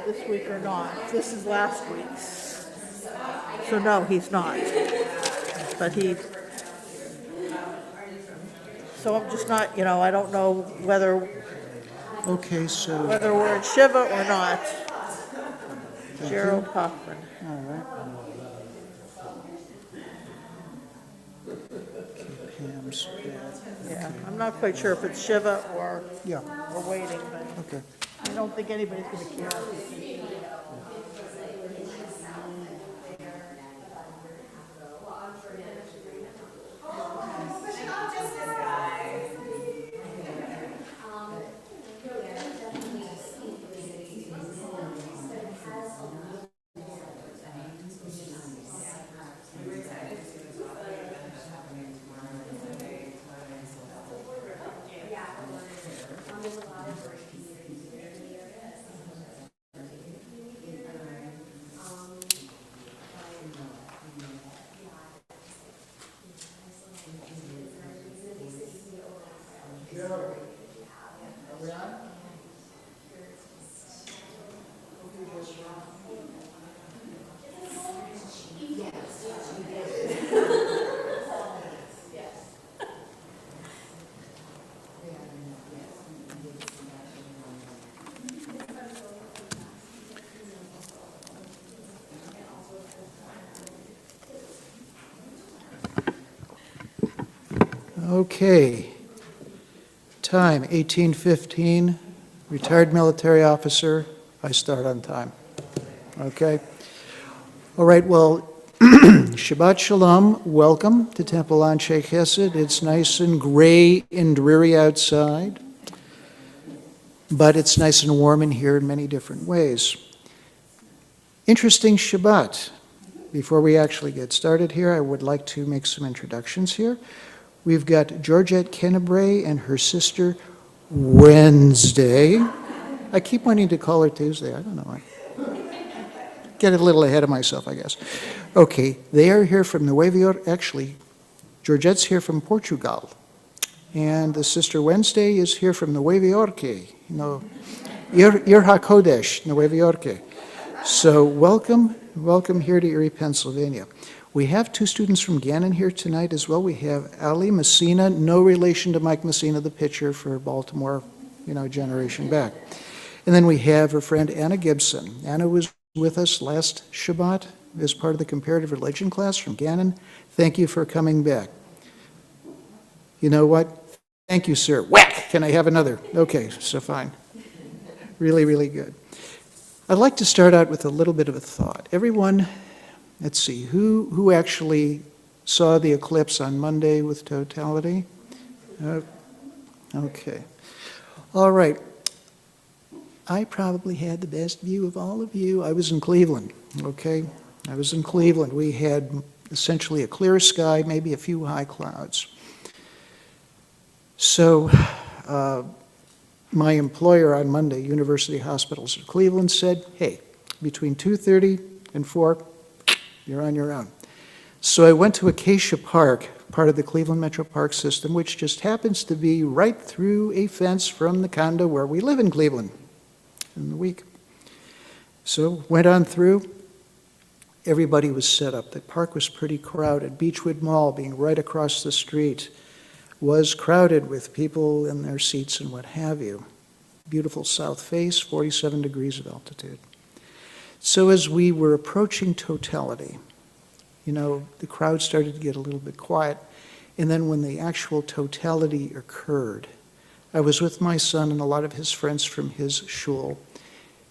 This week or not. This is last week's. So no, he's not. But so I'm just not, I don't know whether Okay, so, we're in Shiva or not. Gerald Hoffman. all right. Pam's bad. Yeah, I'm not quite sure if it's Shiva or Yeah, we're waiting, but okay. I don't think anybody's going to care. Okay. Time, 18:15. Retired military officer. I start on time. Okay. All right, well, Shabbat Shalom, welcome to Temple Anshe Chesed. It's nice and gray and dreary outside, but it's nice and warm in here in many different ways. Interesting Shabbat. Before we actually get started here, I would like to make some introductions here. We've got Georgette Kennebray and her sister Wednesday. I keep wanting to call her Tuesday, I don't know why. Get a little ahead of myself, I guess. Okay, they are here from Nueva York. Actually, Georgette's here from Portugal. And the sister Wednesday is here from Nueva York, Ir HaKodesh, Nueva York. So welcome here to Erie, Pennsylvania. We have two students from Gannon here tonight as well. We have Ali Messina, no relation to Mike Messina, the pitcher for Baltimore, generation back. And then we have her friend Anna Gibson. Anna was with us last Shabbat as part of the comparative religion class from Gannon. Thank you for coming back. You know what? Thank you, sir. Whack! Can I have another? Okay, so fine. Really, really good. I'd like to start out with a little bit of a thought. Everyone, let's see, who actually saw the eclipse on Monday with totality? Okay. All right. I probably had the best view of all of you. I was in Cleveland, okay? I was in Cleveland. We had essentially a clear sky, maybe a few high clouds. So my employer on Monday, University Hospitals of Cleveland, said, hey, between 2:30 and 4, you're on your own. So I went to Acacia Park, part of the Cleveland Metro Park system, which just happens to be right through a fence from the condo where we live in Cleveland in the week. So went on through. Everybody was set up. The park was pretty crowded. Beechwood Mall, being right across the street, was crowded with people in their seats and what have you. Beautiful south face, 47 degrees of altitude. So as we were approaching totality, the crowd started to get a little bit quiet. And then when the actual totality occurred, I was with my son and a lot of his friends from his shul,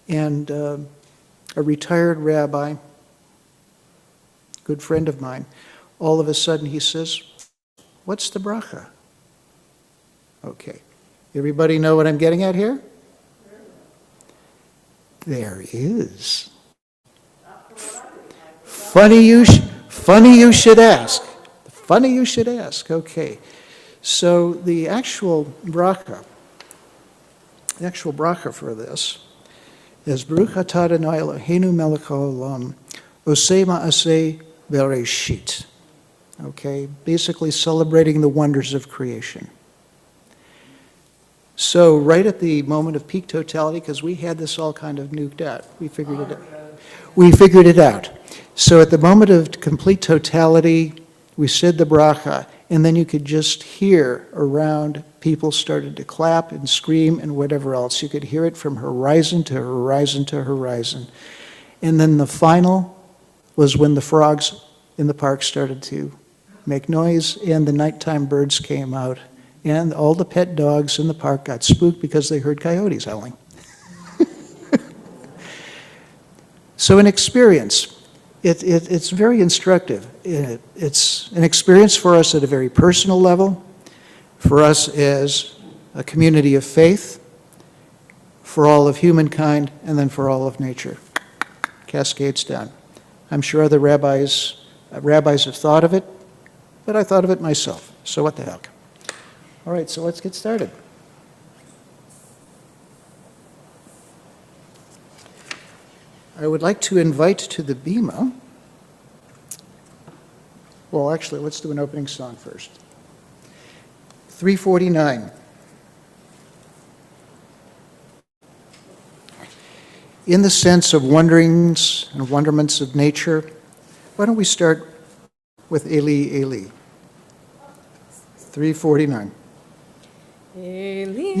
and a retired rabbi, good friend of mine, all of a sudden he says, what's the bracha? Okay, everybody know what I'm getting at here? There is. Funny you should ask. Funny you should ask, okay. So the actual bracha for this is Baruch atah Adonai Eloheinu melech haolam, osei ma'aseh bereshit. Okay, basically celebrating the wonders of creation. So right at the moment of peak totality, because we had this all kind of nuked out, we figured it out. So at the moment of complete totality, we said the bracha, and then you could just hear around, people started to clap and scream and whatever else. You could hear it from horizon to horizon to horizon. And then the final was when the frogs in the park started to make noise and the nighttime birds came out. And all the pet dogs in the park got spooked because they heard coyotes howling. So an experience. It's very instructive. It's an experience for us at a very personal level, for us as a community of faith, for all of humankind, and then for all of nature. Cascades down. I'm sure other rabbis have thought of it, but I thought of it myself. So what the heck? All right, so let's get started. I would like to invite to the bima. Well, actually, let's do an opening song first. 349. In the sense of wonderings and wonderments of nature, why don't we start with Eli, Eli. 349. Eli,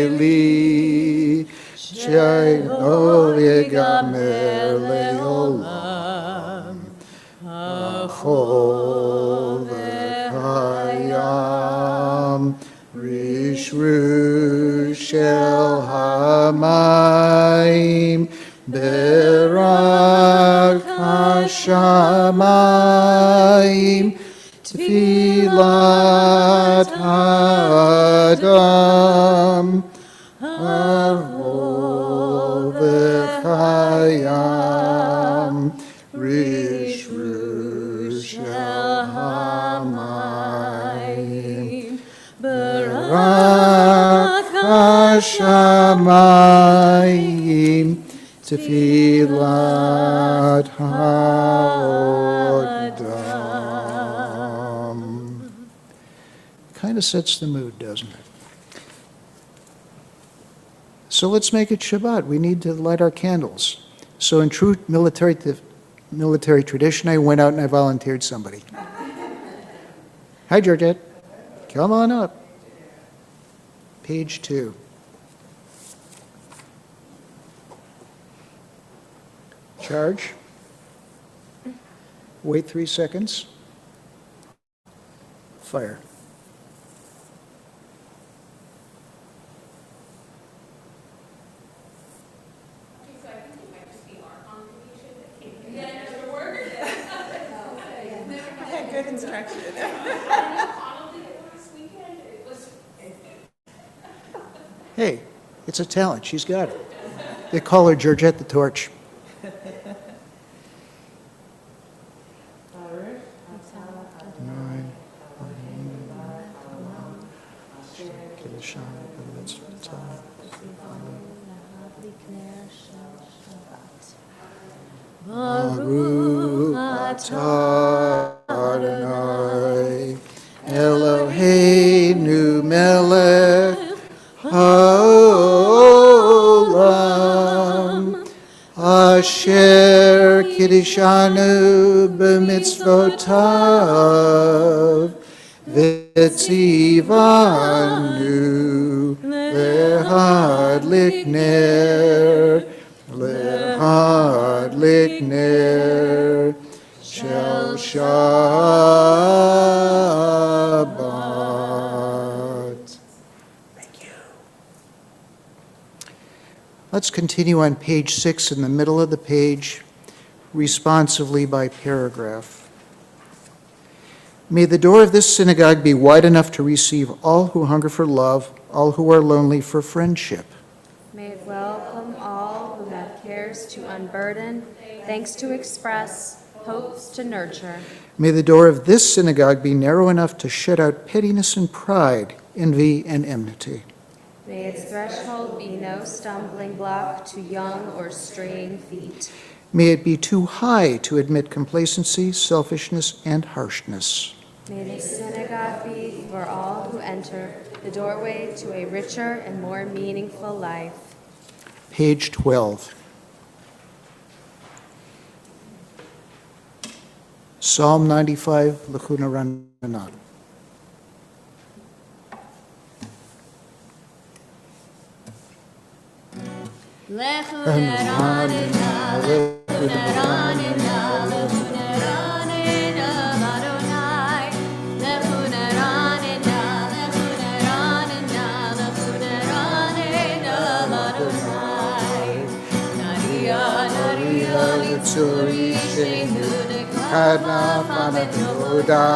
Eli, Shaino Yegamer Leolam, Achol V'Kayam, Rishru Shel Hamayim, Berai Hashamayim Tfilat Adam Arol V'chayam Rishru Shel Hamayim Barak Hashamayim Tfilat Ha'odam. Kind of sets the mood, doesn't it? So let's make it Shabbat. We need to light our candles. So in true military tradition, I went out and I volunteered somebody. Hi, Georgette. Come on up. Page 2. Charge. Wait 3 seconds. Fire. Good instruction. Hey, it's a talent. She's got it. They call her Georgette the Torch. Baruch atah Adonai Eloheinu melech haolam asher kiddushanu b'mitzvotav v'tzivanu lehadlik ner Lehadlik ner shel Shabbat. Thank you. Let's continue on page 6 in the middle of the page, responsively by paragraph. May the door of this synagogue be wide enough to receive all who hunger for love, all who are lonely for friendship. May it welcome all who have cares to unburden, thanks to express, hopes to nurture. May the door of this synagogue be narrow enough to shut out pettiness and pride, envy and enmity. May its threshold be no stumbling block to young or straying feet. May it be too high to admit complacency, selfishness, and harshness. May the synagogue be, for all who enter, the doorway to a richer and more meaningful life. Page 12. Psalm 95, Lechuna Ranan. Kadna Fanadoda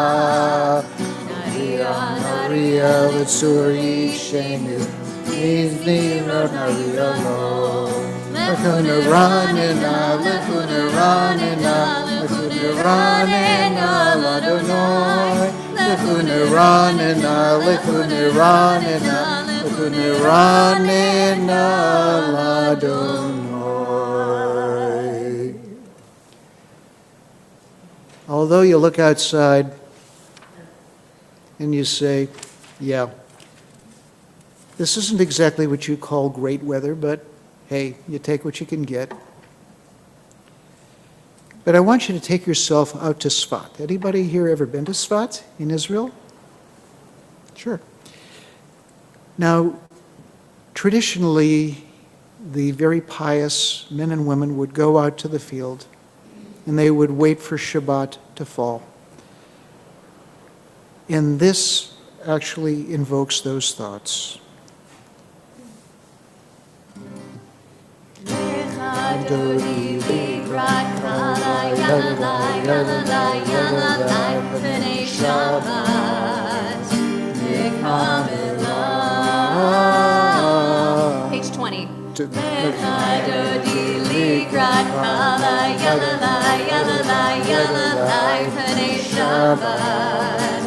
Naria Litsuri Shenu Izni Naria Lo Lechuna Ranina Lechuna Ranina Lechuna Ranina Ladonoi Lechuna Ranina Lechuna Ranina Lechuna Ranina Ladonoi. Although you look outside and you say, yeah, this isn't exactly what you call great weather, but hey, you take what you can get. But I want you to take yourself out to Sfat. Anybody here ever been to Sfat in Israel? Sure. Now, traditionally, the very pious men and women would go out to the field and they would wait for Shabbat to fall. And this actually invokes those thoughts. yalalai, yalalai, B'nai Shabbat, Nekamelah. Page 20. Dodi likrat kala, yalalai, yalalai, yalalai, B'nai Shabbat,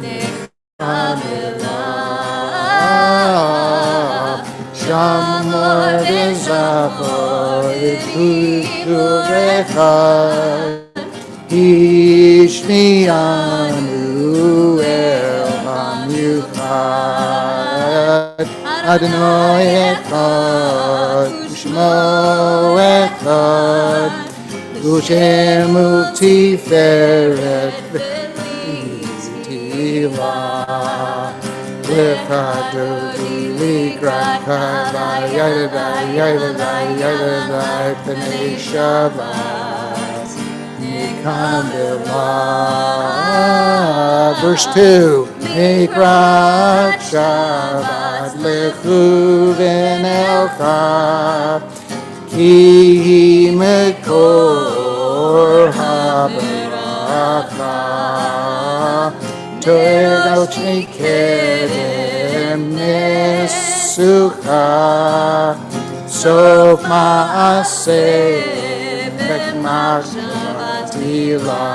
Nekamelah. Shamor bezachor echad Ishmianu el hamiuchad Adonai echad Shmo echad Ushemu tiferet v'tilah L'chadodi likrat kavai yadadai yadadai yadadai B'nai Shabbat Nekamelah. Verse 2 Mikrat Shabbat lechuven elcha Ki mekor haberachah To'el Kedem Nesucha Sof Ma'aseh Bekmachmatila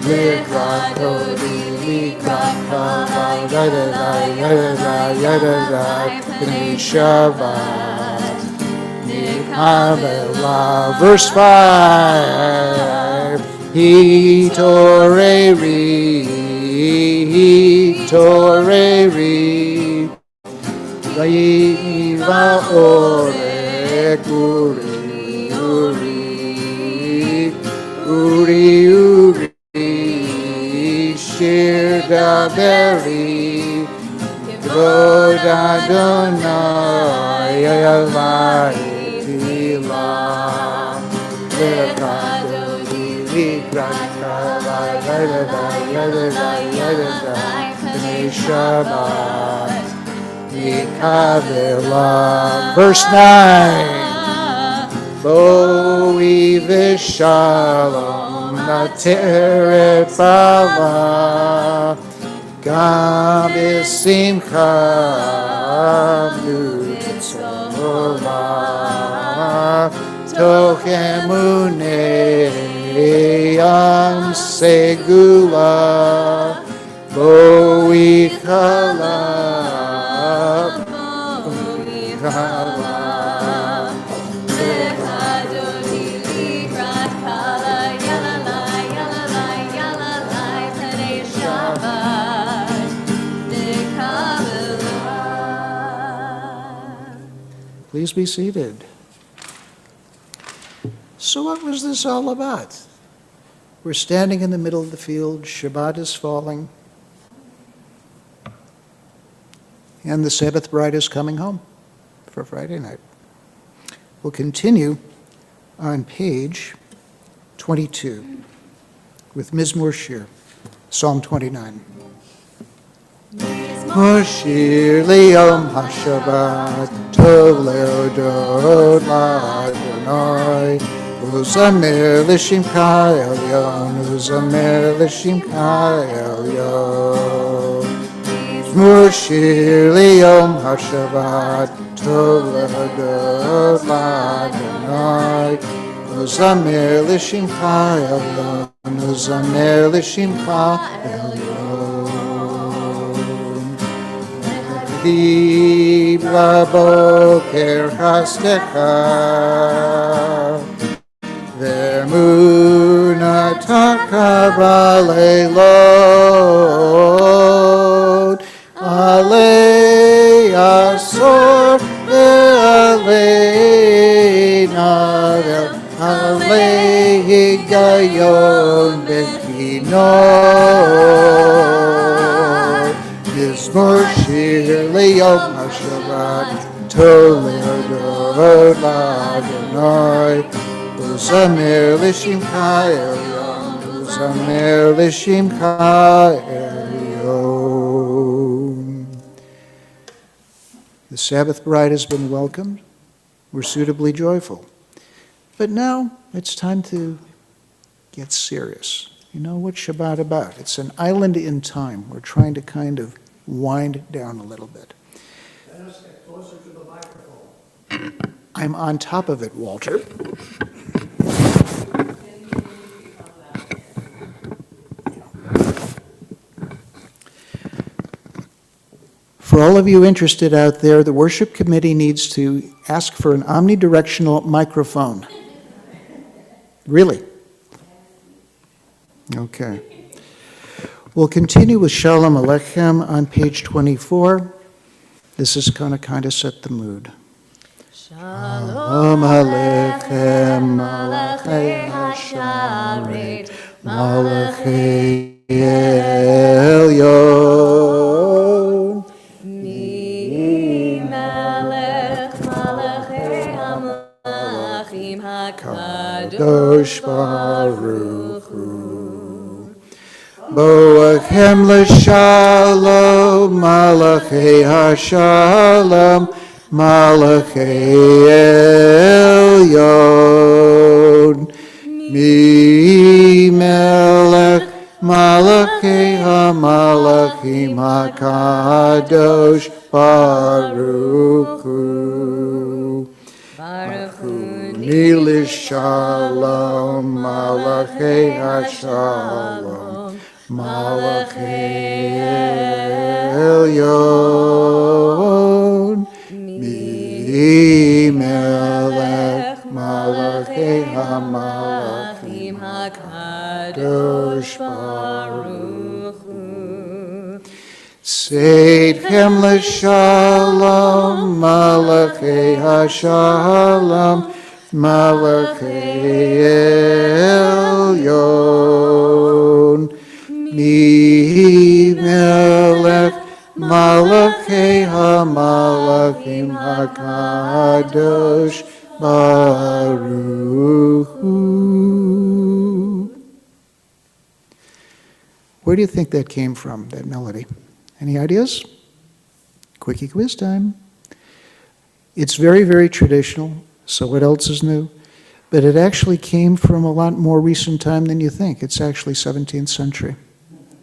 Likrat Kodi Likrat Kavai Yadadai Yadadai Yadadai B'nai Shabbat Nekamelah. Verse 5 Toreri Vaiva Orek Uri Uri Uri Shir Daberi Kvod Adonai Yavai Tilah Lekadodi Likrat Kavai Yadadai Yadadai Yadadai B'nai Shabbat Nekamelah. Verse 9 Boi v'shalom nateret bala Gam b'simcha nutzolah Toch emunei am segula Boi chala Boi chala Dodi likrat kala, yalalai, yalalai, yalalai, B'nai Shabbat, Nekamelah. Please be seated. So what was this all about? We're standing in the middle of the field, Shabbat is falling, and the Sabbath bride is coming home for Friday night. We'll continue on page 22 with Mizmor Shir, Psalm 29. Moshir liyom hashabbat tov leodot la'Adonai uzamer l'shimcha elyon uzamer l'shimcha elyon Moshir liyom hashabbat tov leodot la'Adonai uzamer l'shimcha elyon uzamer l'shimcha elyon Di baboker haskecha ve'emunataka baleilot alei asor ve'alei navel alei higayon bekinot Mizmor Shir liyom hashabbat tov leodot la'Adonai uzamer l'shimcha elyon uzamer l'shimcha elyon. The Sabbath bride has been welcomed. We're suitably joyful. But now it's time to gets serious. You know what's Shabbat about? It's an island in time. We're trying to kind of wind down a little bit. Let us get closer to the microphone. I'm on top of it, Walter. For all of you interested out there, the worship committee needs to ask for an omnidirectional microphone. Really? Okay. We'll continue with Shalom Aleichem on page 24. This is going to kind of set the mood. Shalom Aleichem, Malachei Hasharet, Malachei Elyon. Mi melech malachei hamalachim Kadosh Baruch Hu. Boachem l'shalom, Malachei Hashalom, Malachei Elyon. Mi melech Malachei hamalachim hakadosh Baruch Hu. Baruch Hu Nili Shalom, Malachei Hashalom, Malachei Elyon. Mi melech Malachei hamalachim hakadosh Baruch Hu. Seidchem l'shalom, Malachei Hashalom, Malachei Elyon. Mi melech Malachei hamalachim hakadosh Baruch Hu. Where do you think that came from, that melody? Any ideas? Quickie quiz time. It's very, very traditional, so what else is new? But it actually came from a lot more recent time than you think. It's actually 17th century.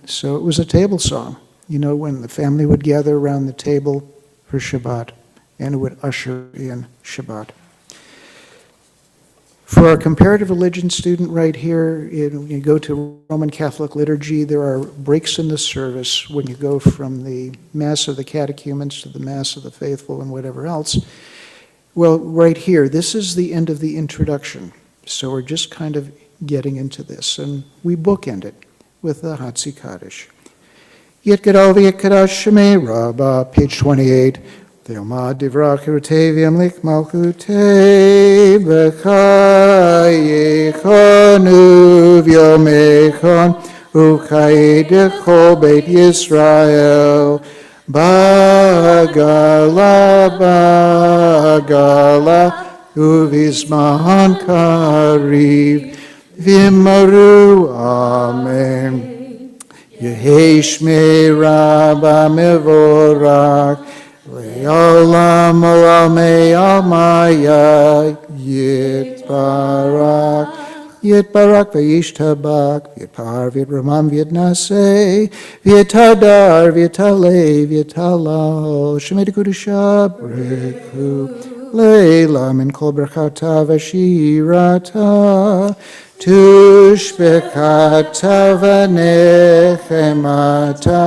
So it was a table song. You know, when the family would gather around the table for Shabbat, and it would usher in Shabbat. For our comparative religion student right here, when you go to Roman Catholic liturgy, there are breaks in the service when you go from the Mass of the Catechumens to the Mass of the Faithful and whatever else. Well, right here, this is the end of the introduction. So we're just kind of getting into this. And we bookend it with the Hatzi Kaddish. Yet Gadol v'Yekadash Shemei Rabbah, page 28. Ve'omad divrach Yerutevim lik malchutei b'chayechonu v'yomechon u'chayedecho Beit Yisrael Bagala uvizman kariv v'maru amen. Yehei shmei Rabbah mevorach le'olam olamei almaya yitbarak Yitbarak v'yishtabak, v'yitpar v'yitramam v'yitnaseh, v'yitadar v'yitaleh v'yitalal, shemei dekudusha brechu, leila min kol berchata v'shirata, tushbekata v'nechemata,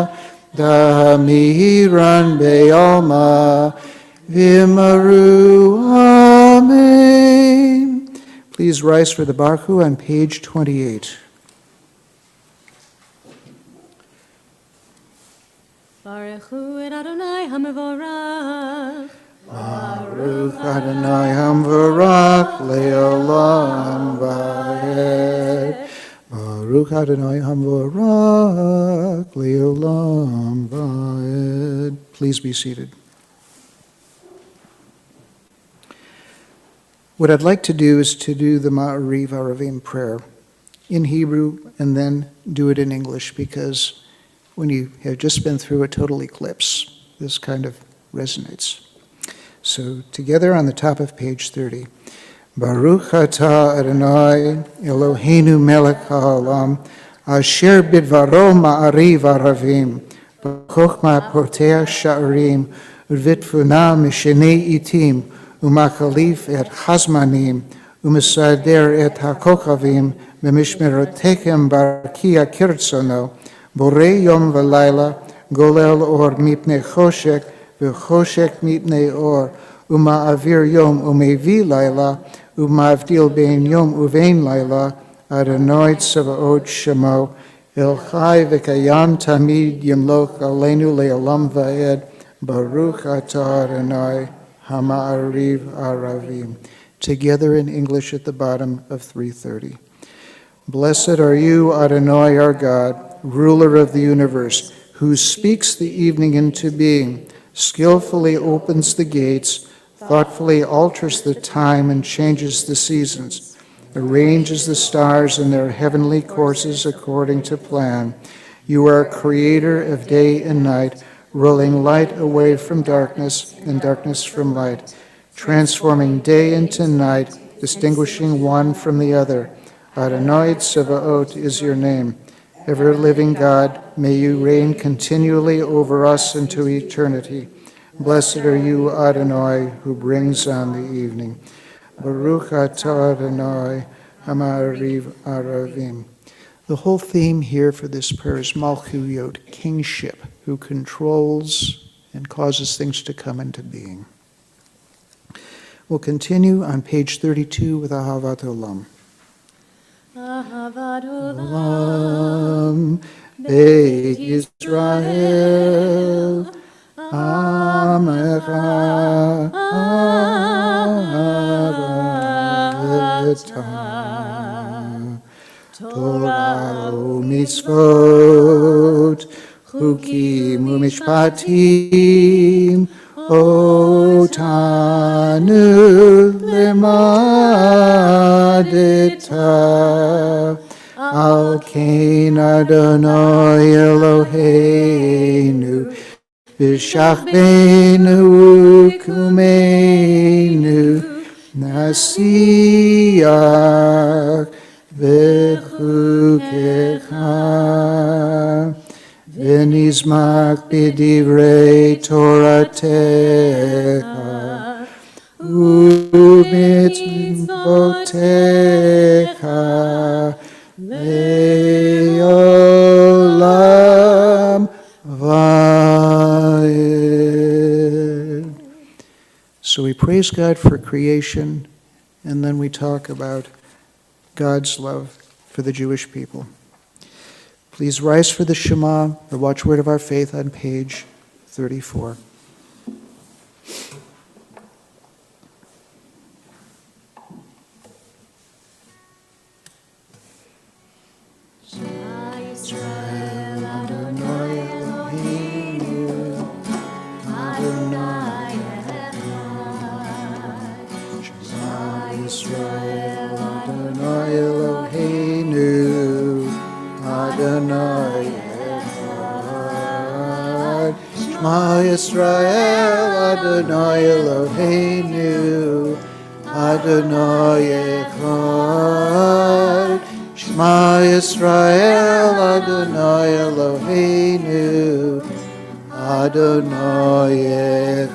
damiran be'alma, v'yimaru amen. Please rise for the Baruch on page 28. Baruch Hu et Adonai HaMevorach. Baruch Adonai Hamvarach Le'olam Va'ed. Baruch Adonai Hamvarach Le'olam Va'ed. Please be seated. What I'd like to do is to do the Ma'ariv Aravim prayer in Hebrew and then do it in English, because when you have just been through a total eclipse, this kind of resonates. So together on the top of page 30. Baruch atah Adonai Eloheinu melech haolam, asher bidvaro ma'ariv aravim, b'chokhmah poteach sha'arim, uvitfuna mishenei itim, umakalif et hazmanim, umesader et hakochavim, b'mishmerotechem barkia kirtzono, borei yom v'layla, golel or mipnei choshek, v'choshek mipnei or, uma'avir yom umevi layla, umavdil bein yom uvein layla, Adonai Tzavaot Shemo, El Chai v'kayam tamid yimloch aleinu le'olam va'ed, Baruch atah Adonai hama'ariv aravim. Together in English at the bottom of 330. Blessed are you, Adonai our God, ruler of the universe, who speaks the evening into being, skillfully opens the gates, thoughtfully alters the time and changes the seasons, arranges the stars in their heavenly courses according to plan. You are creator of day and night, rolling light away from darkness and darkness from light, transforming day into night, distinguishing one from the other. Adonai Tzavaot is your name. Ever-living God, may you reign continually over us into eternity. Blessed are you, Adonai, who brings on the evening. Baruch atah Adonai hama'ariv aravim. The whole theme here for this prayer is Malchuyot, kingship, who controls and causes things to come into being. We'll continue on page 32 with Ahavat Olam. Ahavat Olam, Beit Yisrael, Amecha ahavata, Torah u'mitzvot, chukim u'mishpatim, otanu lemadeta, al kein Adonai Eloheinu, B'shachbenu u'kumeinu, nasiach v'chukecha, v'nizmak b'divrei Toratecha, u'mitzvotecha, le'olam va'ed. So we praise God for creation, and then we talk about God's love for the Jewish people. Please rise for the Shema, the watchword of our faith, on page 34. Shema Yisrael, Adonai Eloheinu, Adonai Echad. Shema Yisrael, Adonai Eloheinu, Adonai Echad. Shema Yisrael, Adonai Eloheinu, Adonai Echad. Shema Yisrael, Adonai Eloheinu, Adonai Echad.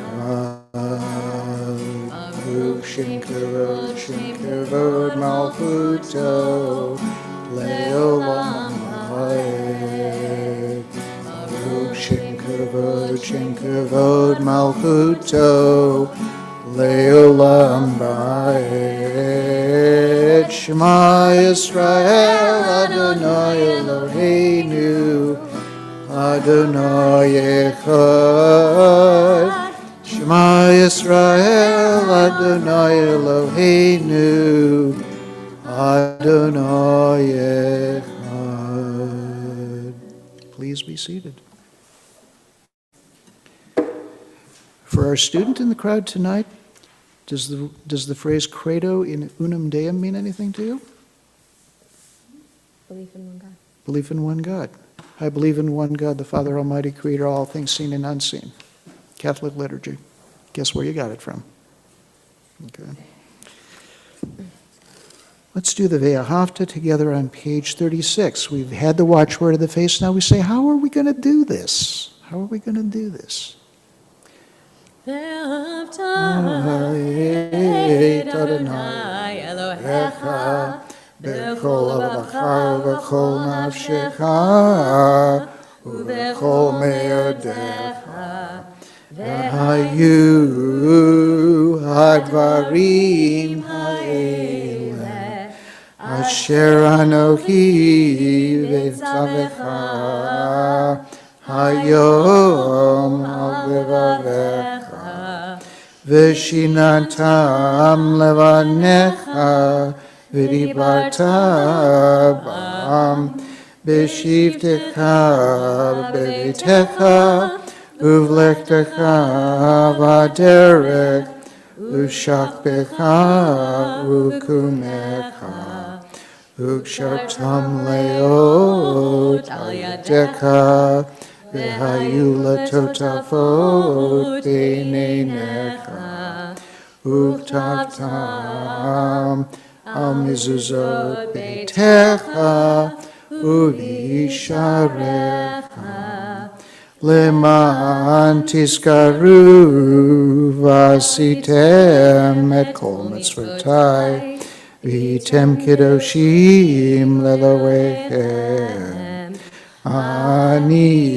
Baruch Shem Kavod Malchuto, Le'olam Va'ed. Baruch Shem Kavod Malchuto, Le'olam Va'ed. Shema Yisrael, Adonai Eloheinu, Adonai Echad. Shema Yisrael, Adonai Eloheinu, Adonai Echad. Please be seated. For our student in the crowd tonight, does the phrase credo in unum deum mean anything to you? Belief in one God. Belief in one God. I believe in one God, the Father Almighty, creator of all things seen and unseen. Catholic liturgy. Guess where you got it from? Okay. Let's do the Ve'ahavta together on page 36. We've had the watchword of the face. Now we say, how are we going to do this? How are we going to do this? ואהבת את את אדוני אלוהיך בכל לבבך ובכל נפשך ובכל מאודיך. והיו הדברים האלה אשר אנוכי בצווך היום על לבביך ושיננתם לבניך ודיברת בם בשבתך בביתך ובלכתך בדרך ושכבך וקומך וקשרתם לאות על ידך והיו לטוטפות בין עיניך וכתבתם על מזוזות ביתך ובישעריך למען תזכרו ועשיתם את כל מצוותיי והייתם קדושים לאלוהיכם. אני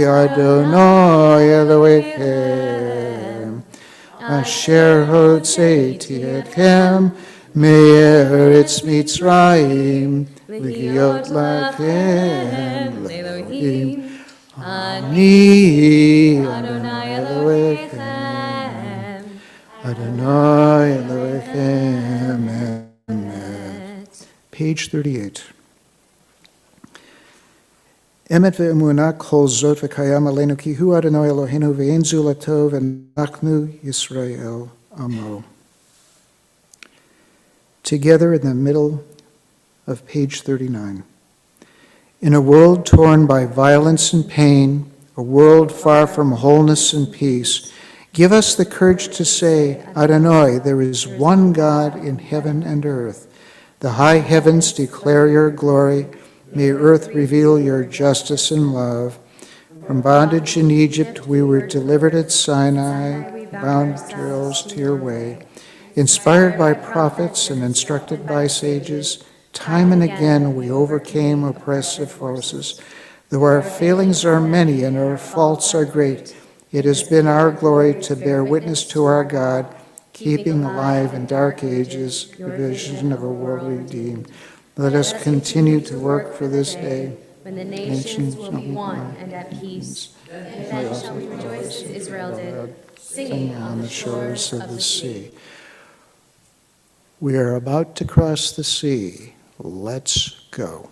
אדוני אלוהיכם אשר הוצאתי אתכם מארץ מצרים להיות לכם לאלוהים. אני אדוני אלוהיכם אדוני אלוהיכם. Page 38. אמת ואמונה כל זאת וקיים עלינו כי הוא אדוני אלוהינו ואין זולתו ואנחנו ישראל עמו. Together in the middle of page 39. In a world torn by violence and pain, a world far from wholeness and peace, give us the courage to say, Adonai, there is one God in heaven and earth. The high heavens declare your glory. May earth reveal your justice and love. From bondage in Egypt we were delivered at Sinai, bound to your way. Inspired by prophets and instructed by sages, time and again we overcame oppressive forces. Though our failings are many and our faults are great, it has been our glory to bear witness to our God, keeping alive in dark ages the vision of a world redeemed. Let us continue to work for this day. when the nations will be one and at peace. Then shall we rejoice as Israel did, singing on the shores of the sea. We are about to cross the sea. Let's go.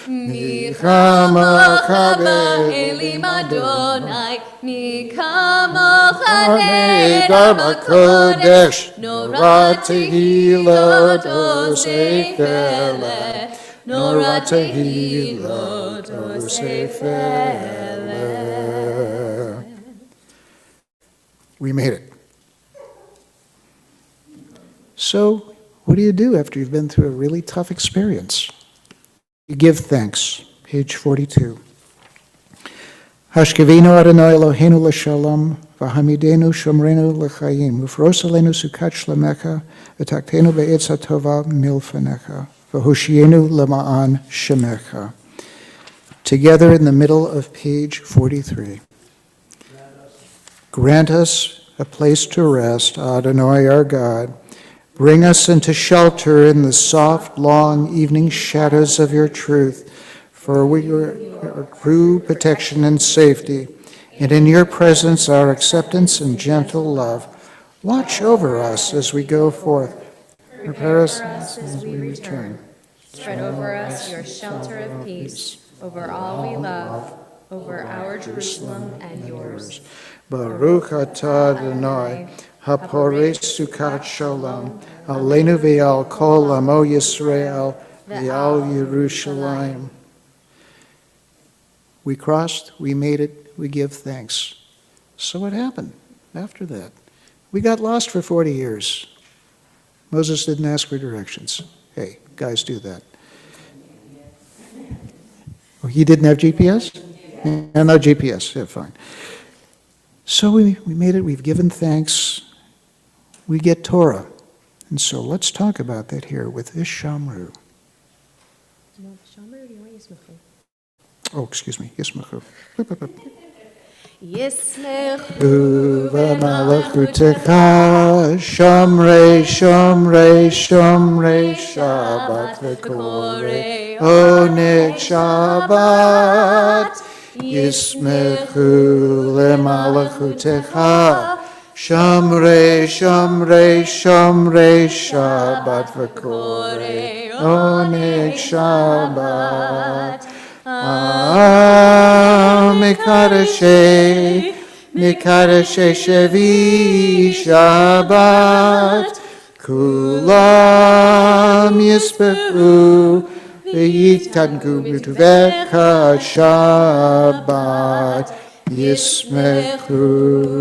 מי כמוך באלים אדוני, מי כמוך נהדר בקודש, נורא תהילות עושי פלא, נורא תהילות עושי פלא. We made it. So, what do you do after you've been through a really tough experience? You give thanks. Page 42. Hashkevinu Adonai Eloheinu l'shalom, v'hamidenu shomrenu l'chaim, ufros aleinu sukat shlemecha, v'taktenu be'etz hatova milfanecha, v'hoshienu lema'an shemecha. Together in the middle of page 43. Grant us a place to rest, Adonai our God. Bring us into shelter in the soft, long evening shadows of your truth, for we are true protection and safety, and in your presence our acceptance and gentle love. Watch over us as we go forth. Prepare us as we return. Spread over us your shelter of peace, over all we love, over our Jerusalem and yours. Baruch atah Adonai, Hapore Sukat Shalom, Aleinu ve'al kol amo Yisrael, ve'al Yerushalayim. We crossed, we made it, we give thanks. So what happened after that? We got lost for 40 years. Moses didn't ask for directions. Hey, guys do that. Oh, he didn't have GPS? Yeah, no GPS, yeah, fine. So we made it, we've given thanks, we get Torah. And so let's talk about that here with Ishamru. Do you want Shomer or do you want Yismachu? Oh, excuse me, Yismachu. Yismachu V'malachutecha, Shomrei, Shomrei, Shomrei, Shabbat v'korei, Oneg Shabbat, Yismechu lemalachutecha, Shomrei, Shomrei, Shomrei, Shabbat v'korei, Oneg Shabbat. Mikadashei, Mikadashei Shevi Shabbat, Kulam Yisbechu, V'yitadgu b'tuvecha Shabbat, Yismechu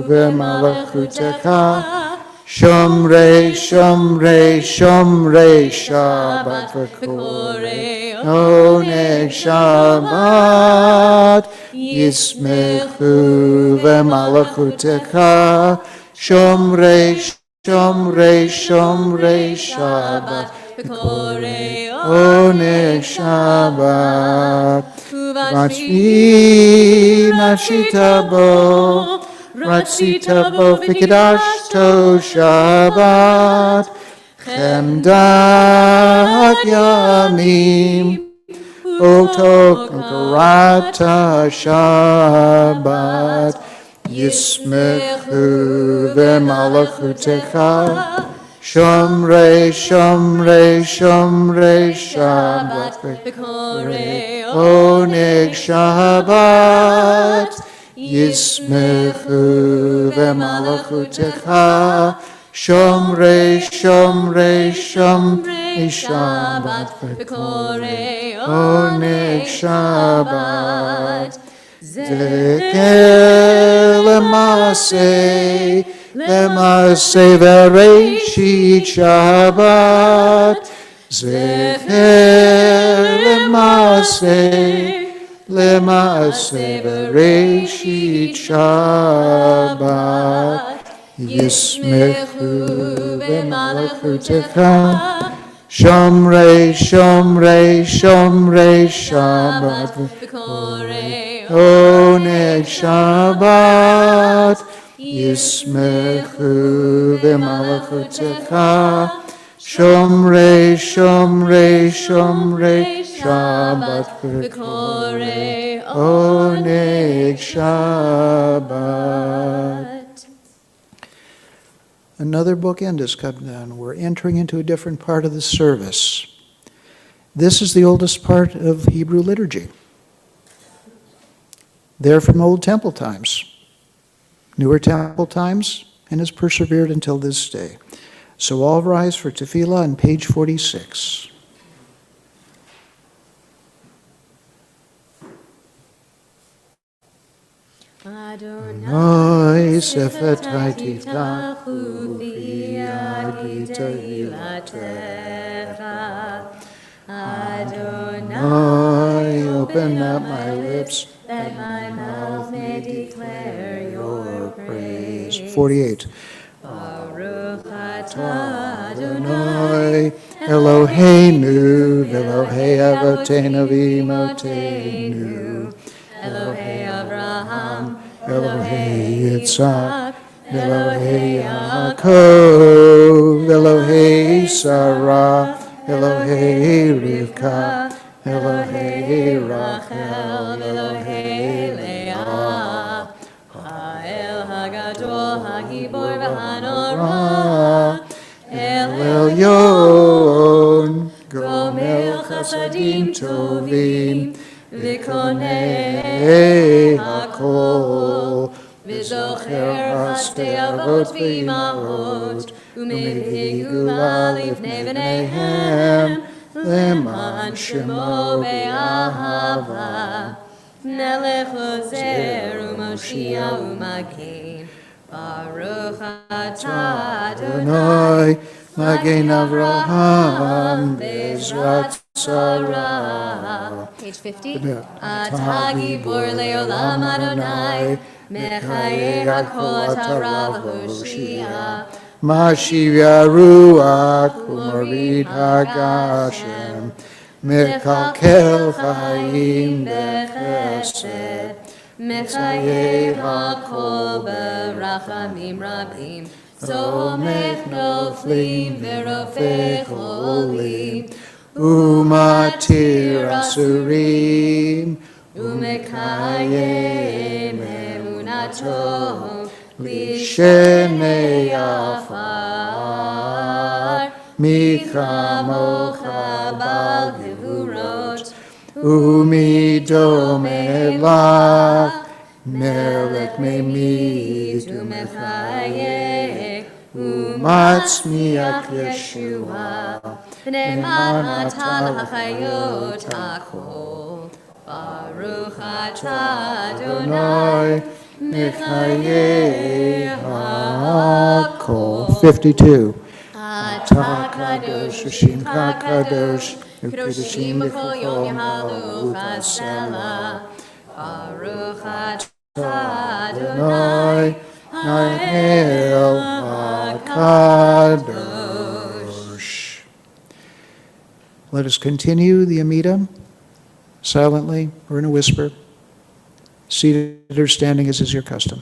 v'malachutecha, Shomrei, Shomrei, Shomrei, Shabbat v'korei, Oneg Shabbat, Yismechu v'malachutecha, Shomrei, Shomrei, Shomrei, Shabbat v'korei, Oneg Shabbat, V'achvi nashita bo, Ratzita bo v'kedashto Shabbat, Chemdat yamim, Oto karata Shabbat, Yismechu v'malachutecha, Shomrei, Shomrei, Shomrei, Shabbat v'korei, Oneg Shabbat, Yismechu v'malachutecha, Shomrei, Shomrei, Shomrei, Shabbat v'korei, Oneg Shabbat. Zeker lemasei, lemasei v'reishit Shabbat. Zeker lemasei, lemasei v'reishit Shabbat. Yismechu v'malachutecha, Shomrei, Shomrei, Shomrei, Shabbat v'korei, Oneg Shabbat, Yismechu v'malachutecha, Shomrei, Shomrei, Shomrei, Shabbat v'korei, Oneg Shabbat. Another bookend has come down. We're entering into a different part of the service. This is the oldest part of Hebrew liturgy. They're from Old Temple times, Newer Temple times, and has persevered until this day. So all rise for Tefillah on page 46. Adonai sefetai tiftachu v'yagita ilatecha. Adonai, open up my lips, that my mouth may declare your praise. 48. Baruch atah Adonai, Eloheinu, Elohei Avotenu v'Imotenu, Elohei Abraham, Elohei Yitzhak, Elohei Yaakov, Elohei Sarah, Elohei Rivka, Elohei Rachel, Elohei Leah, Ha'el Hagadol, Hagibor v'Hanorah, El Elyon, Gomel Chasadim Tovim, V'konei hakol, v'zocher שתי אבות ואימהות, ומביא גאולה לבני בניהם, למען שמו באהבה. מלך עוזר ומושיע ומגן, ברוך אתה אדוני, מגן אברהם בעזרת שרה. Page 50. אתה גיבור לעולם אדוני, מחיי הכל אתה רב הושיע. משיב הרוח ומוריד הגשם, מקלקל חיים בחסד, מחיי הכל ברחמים רבים, סומך נופלים ורופא חולים, ומתיר אסורים, ומקיים אמונתו לשני עפר. מי כמוך בעל גבורות, ומי דומה לך, מלך ממית ומחייך, ומצמיח ישועה, נאמן אתה לחיות הכל. ברוך אתה אדוני, מחיי הכל. 52. אתה קדוש ושמך קדוש, קדושים בכל יום יהללוך הסלע. ברוך אתה אדוני, האל הקדוש. Let us continue the Amida silently or in a whisper, seated or standing as is your custom.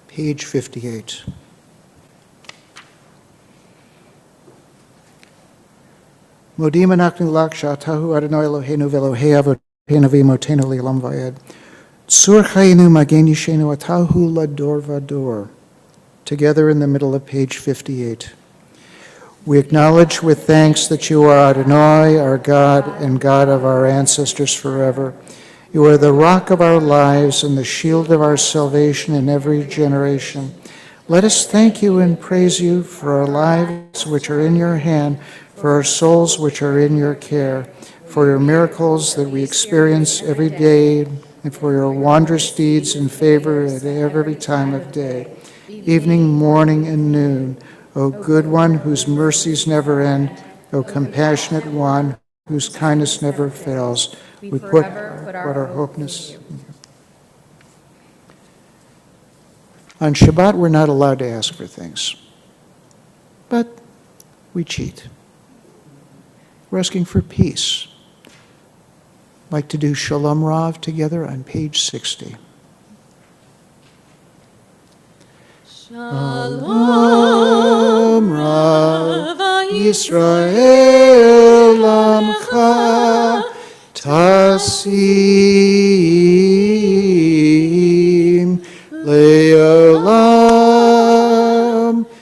Page 58. Modim anaknu lak sha'atahu Adonai Eloheinu v'Elohei avoteinu v'imotenu le'olam va'ed. Tzur chayinu magen yishenu atahu lador vador. Together in the middle of page 58. We acknowledge with thanks that you are Adonai, our God, and God of our ancestors forever. You are the rock of our lives and the shield of our salvation in every generation. Let us thank you and praise you for our lives which are in your hand, for our souls which are in your care, for your miracles that we experience every day, and for your wondrous deeds and favor at every time of day, evening, morning, and noon. O good one, whose mercies never end, O compassionate one, whose kindness never fails. We put our hope in you. On Shabbat, we're not allowed to ask for things, but we cheat. We're asking for peace. I'd like to do Shalom Rav together on page 60. Shalom Rav Yisrael Amcha Tasim Leolam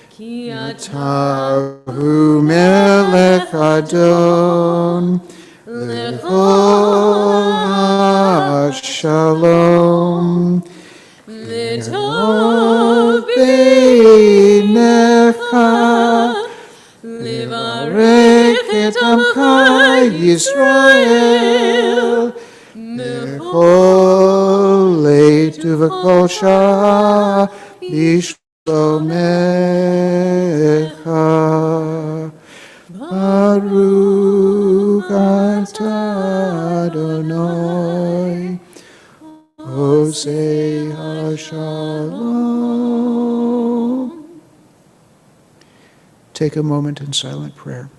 Ki Atahu Melech Adon Lechol shalom. V'tov beinecha, Livarech et amcha Yisrael, B'chol leit uv'chol shah, b'shlomecha. Baruch atah Adonai, Hosea Shalom. Take a moment in silent prayer.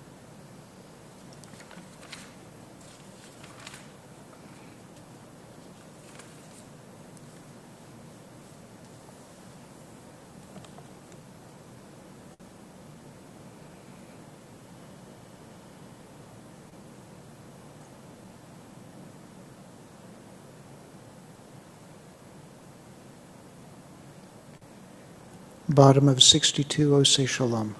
Bottom of 62, Oseh Shalom.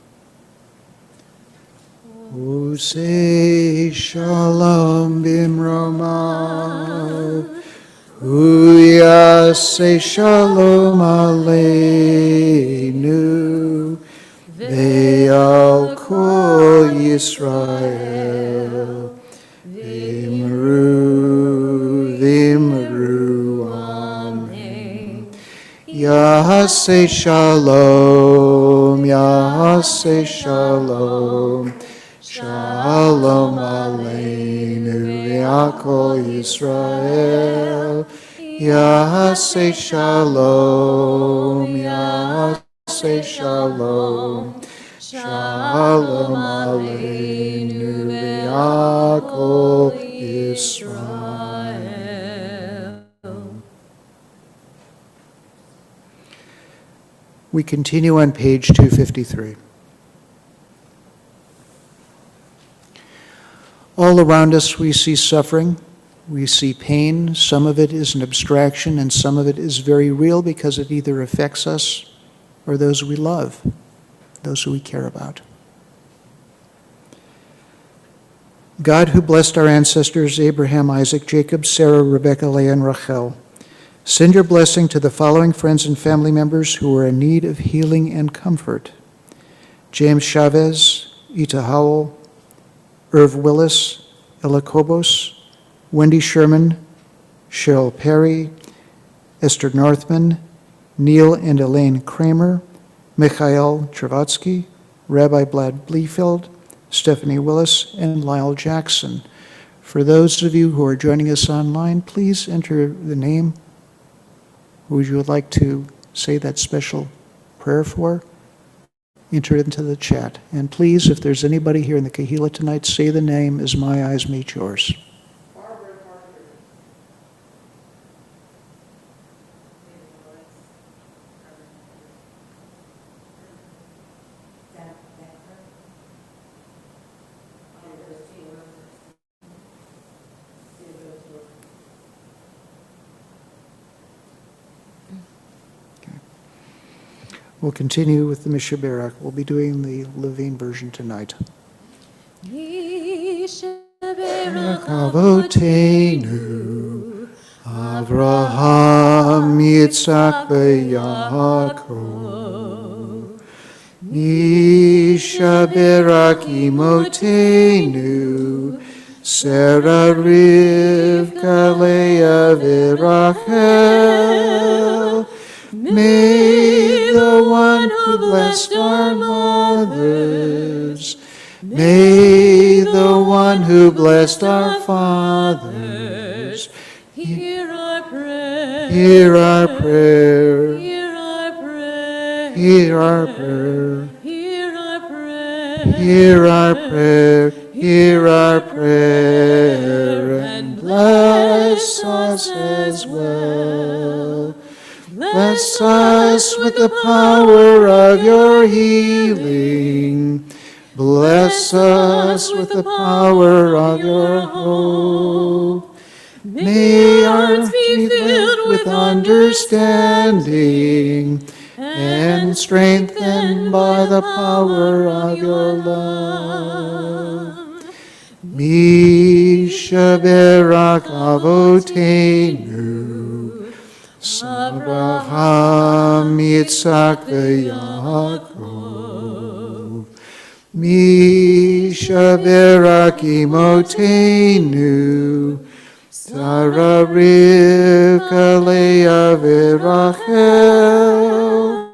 Oseh Shalom bimromav, Huyaseh Shalom aleinu, Ve'al kol Yisrael, V'imru, V'imru, Amen. Yaseh Shalom, Yaseh Shalom, Shalom Aleinu, V'akol Yisrael, Yaseh Shalom, Yaseh Shalom, Shalom Aleinu, V'akol Yisrael. We continue on page 253. All around us we see suffering, we see pain. Some of it is an abstraction and some of it is very real because it either affects us or those we love, those who we care about. God, who blessed our ancestors Abraham, Isaac, Jacob, Sarah, Rebekah, Leah, and Rachel, send your blessing to the following friends and family members who are in need of healing and comfort: James Chavez, Ita Howell, Irv Willis, Ella Kobos, Wendy Sherman, Cheryl Perry, Esther Northman, Neil and Elaine Kramer, Mikhail Travatsky, Rabbi Blad Bleefeld, Stephanie Willis, and Lyle Jackson. For those of you who are joining us online, please enter the name who you would like to say that special prayer for. Enter it into the chat. And please, if there's anybody here in the Kahila tonight, say the name as my eyes meet yours. We'll continue with the Mishnah Barak. We'll be doing the Levine version tonight. Avotenu, Avraham, Yitzhak, veYaakov. Mishnah Barak imotenu, Sarah, Rivka, Leah, v'Rachel. May the one who blessed our mothers, may the one who blessed our fathers, hear our prayer, hear our prayer, hear our prayer, hear our prayer, hear our prayer, hear our prayer, hear our prayer, and bless us as well. Bless us with the power of your healing. Bless us with the power of your hope. May our hearts be filled with understanding and strengthened by the power of your love. Mishnah Barak Avotenu, Abraham, Yitzhak, veYaakov. Misha berak imotenu, Sarah, Rivka, Leah, veRachel.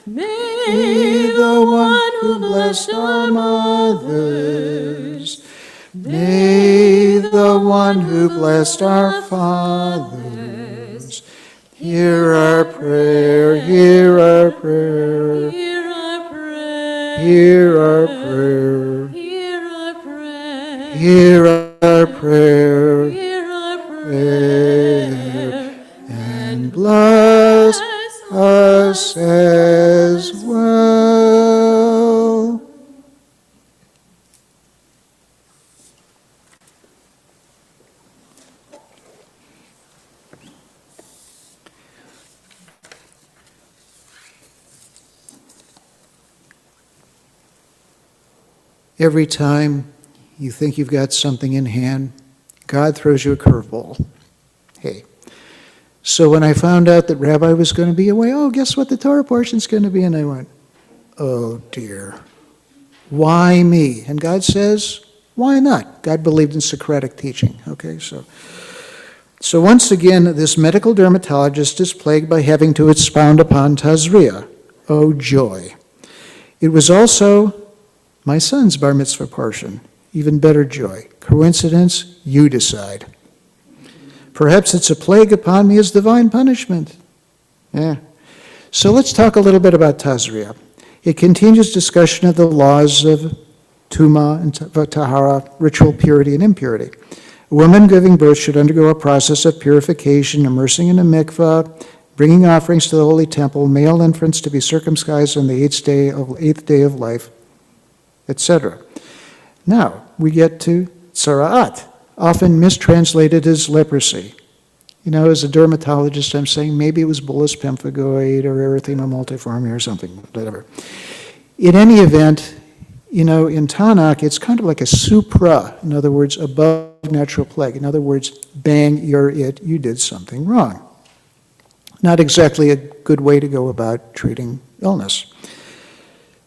May the one who blessed our mothers, may the one who blessed our fathers, hear our prayer, hear our prayer, Hear our prayer. hear our prayer, Hear our prayer. hear our prayer, Hear our prayer. and bless us as well. Every time you think you've got something in hand, God throws you a curveball. Hey. So when I found out that Rabbi was going to be away, oh, guess what the Torah portion's going to be? And I went, oh dear, why me? And God says, why not? God believed in Socratic teaching, okay? So once again, this medical dermatologist is plagued by having to expound upon Tazria. Oh joy. It was also my son's bar mitzvah portion. Even better joy. Coincidence? You decide. Perhaps it's a plague upon me as divine punishment. Yeah. So let's talk a little bit about Tazria. It continues discussion of the laws of Tuma and Tahara, ritual purity and impurity. A woman giving birth should undergo a process of purification, immersing in a mikvah, bringing offerings to the holy temple, male infants to be circumcised on the eighth day of life, etc. Now, we get to Tzara'at, often mistranslated as leprosy. You know, as a dermatologist, I'm saying maybe it was bullous pemphigoid or erythema multiforme or something, whatever. In any event, you know, in Tanakh, it's kind of like a supra, in other words, above natural plague. In other words, bang, you're it, you did something wrong. Not exactly a good way to go about treating illness.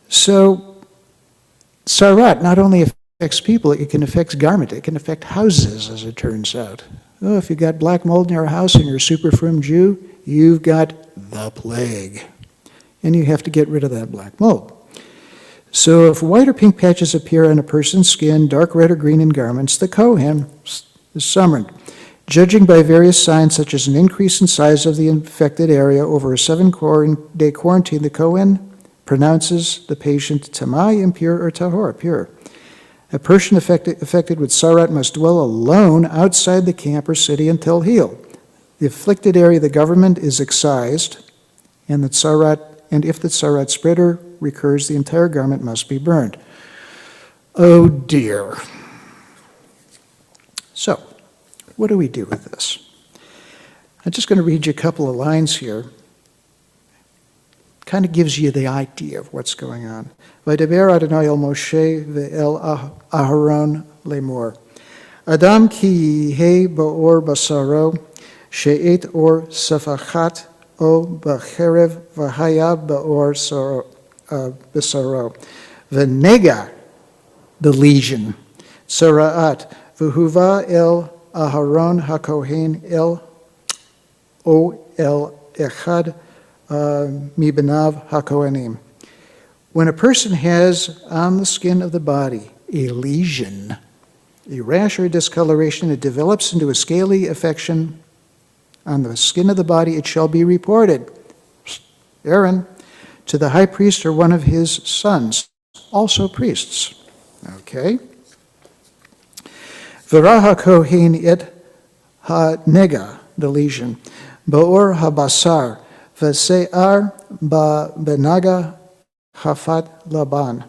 So, Sarat not only affects people, it can affect garment, it can affect houses, as it turns out. Oh, if you got black mold in your house and you're a super frum Jew, you've got the plague. And you have to get rid of that black mold. So if white or pink patches appear on a person's skin, dark red or green in garments, the Kohen is summoned. Judging by various signs such as an increase in size of the infected area over a 7-day quarantine, the Kohen pronounces the patient tamai, impure, or tahor, pure. A person affected with sarat must dwell alone outside the camp or city until healed. The afflicted area of the government is excised, and if the sarat spread or recurs, the entire garment must be burned. Oh dear. So, what do we do with this? I'm just going to read you a couple of lines here. Kind of gives you the idea of what's going on. Vaydaber Adonai el Moshe ve'el Aharon lemor. Adam ki yihei ba'or basaro, she'et or safachat o b'cherev v'haya ba'or basaro. V'nega, the lesion, sara'at, v'huva el Aharon hakohen el echad Mibanav HaKohanim. When a person has on the skin of the body a lesion, a rash or discoloration, it develops into a scaly affection on the skin of the body, it shall be reported, Aaron, to the high priest or one of his sons, also priests. Okay? V'raha kohen et ha-nega, the lesion, ba'or ha-basar, V'se'ar ba'benaga hafat laban,